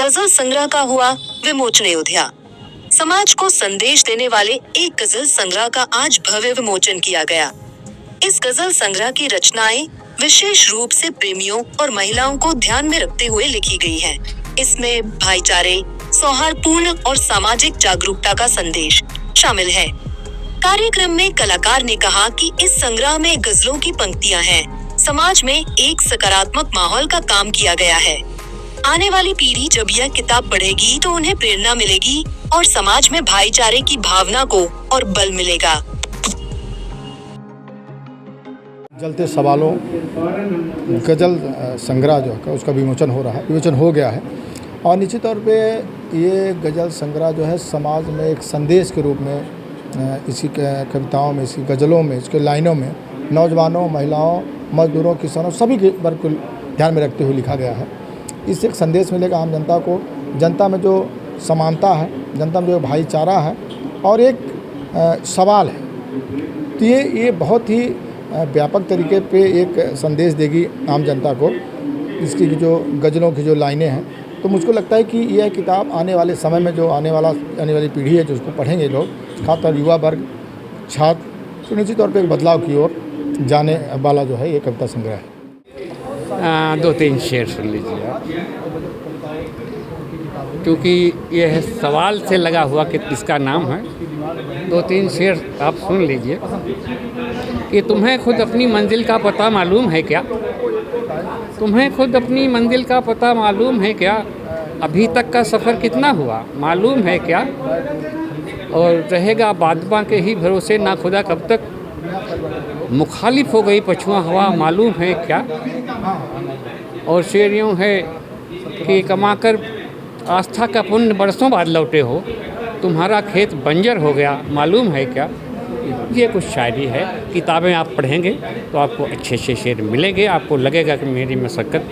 गजल संग्रह का हुआ विमोचन अयोध्या। समाज को संदेश देने वाले एक गजल संग्रह का आज भव्य विमोचन किया गया। इस गजल संग्रह की रचनाएं विशेष रूप से प्रेमियों और महिलाओं को ध्यान में रखते हुए लिखी गई हैं। इसमें भाईचारे, सौहार्दपूर्ण और सामाजिक जागरूकता का संदेश शामिल है। कार्यक्रम में कलाकार ने कहा कि इस संग्रह में गजलों की पंक्तियां हैं, समाज में एक सकारात्मक माहौल का काम किया गया है। आने वाली पीढ़ी जब यह किताब पढ़ेगी तो उन्हें प्रेरणा मिलेगी और समाज में भाईचारे की भावना को और बल मिलेगा। जलते सवालों गजल संग्रह जो है उसका विमोचन हो गया है और निश्चित तौर पे ये गजल संग्रह जो है समाज में एक संदेश के रूप में इसी कविताओं में, इसकी गज़लों में, इसके लाइनों में नौजवानों, महिलाओं, मजदूरों, किसानों सभी के वर्ग को ध्यान में रखते हुए लिखा गया है। इससे एक संदेश मिलेगा आम जनता को, जनता में जो समानता है, जनता में जो भाईचारा है और एक सवाल है, तो ये बहुत ही व्यापक तरीके पे एक संदेश देगी आम जनता को। इसकी जो गज़लों की जो लाइनें हैं, तो मुझको लगता है कि यह किताब आने वाले समय में जो आने वाली पीढ़ी है जो उसको पढ़ेंगे लोग, खासतौर युवा वर्ग, छात्र, तो निश्चित तौर पे एक बदलाव की ओर जाने वाला जो है ये कविता संग्रह है। 2-3 शेर सुन लीजिए आप, क्योंकि यह सवाल से लगा हुआ कि किसका नाम है। 2-3 शेर आप सुन लीजिए कि तुम्हें खुद अपनी मंजिल का पता मालूम है क्या? तुम्हें खुद अपनी मंजिल का पता मालूम है क्या? अभी तक का सफ़र कितना हुआ मालूम है क्या? और रहेगा बादमा के ही भरोसे ना खुदा कब तक? मुखालिफ हो गई पछुआ हवा मालूम है क्या? और शेर यूँ है कि कमाकर आस्था का पुण्य बरसों बाद लौटे हो, तुम्हारा खेत बंजर हो गया मालूम है क्या? ये कुछ शायरी है। किताबें आप पढ़ेंगे तो आपको अच्छे अच्छे शेर मिलेंगे, आपको लगेगा कि मेरी मशक्क़त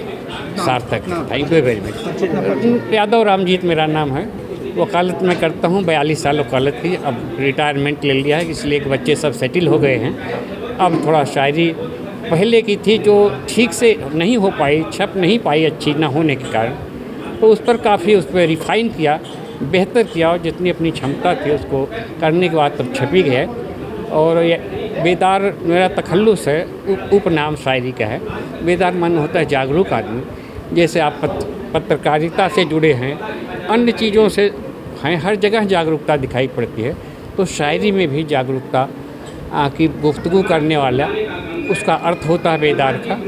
सार्थक है। Thank you very much. Yadav Ramjeet मेरा नाम है। वकालत मैं करता हूँ, 42 साल वकालत की, अब रिटायरमेंट ले लिया है, इसलिए कि बच्चे सब सेटिल हो गए हैं। अब थोड़ा शायरी पहले की थी जो ठीक से नहीं हो पाई, छप नहीं पाई अच्छी ना होने के कारण, तो उस पर रिफ़ाइन किया, बेहतर किया और जितनी अपनी क्षमता थी उसको करने के बाद तब छपी गया। और ये बेदार मेरा तखल्लुस है, उपनाम शायरी का है। बेदार मन होता है जागरूक आदमी। जैसे आप पत्रकारिता से जुड़े हैं, अन्य चीज़ों से हैं, हर जगह जागरूकता दिखाई पड़ती है, तो शायरी में भी जागरूकता की गुफ्तगू करने वाला उसका अर्थ होता है बेदार का,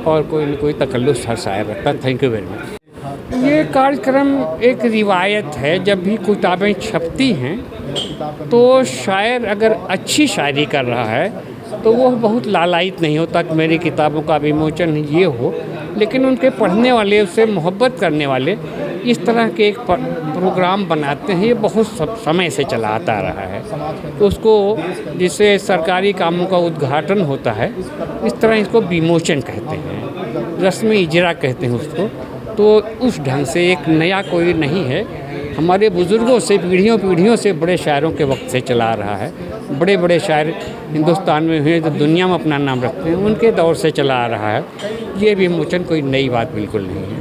और कोई न कोई तखल्लुस हर शायर रखता है। Thank you very much. ये कार्यक्रम एक रिवायत है, जब भी किताबें छपती हैं तो शायर अगर अच्छी शायरी कर रहा है तो वो बहुत लालायित नहीं होता कि मेरी किताबों का विमोचन ये हो, लेकिन उनके पढ़ने वाले, उससे मोहब्बत करने वाले इस तरह के एक प्रोग्राम बनाते हैं। ये बहुत समय से चला आता रहा है, तो उसको जिससे सरकारी कामों का उद्घाटन होता है, इस तरह इसको विमोचन कहते हैं, रस्मी इजरा कहते हैं उसको। तो उस ढंग से एक नया कोई नहीं है, हमारे बुज़ुर्गों से पीढ़ियों से बड़े शायरों के वक्त से चला रहा है। बड़े बड़े शायर हिंदुस्तान में हुए जो दुनिया में अपना नाम रखते हैं, उनके दौर से चला आ रहा है। ये विमोचन कोई नई बात बिल्कुल नहीं है।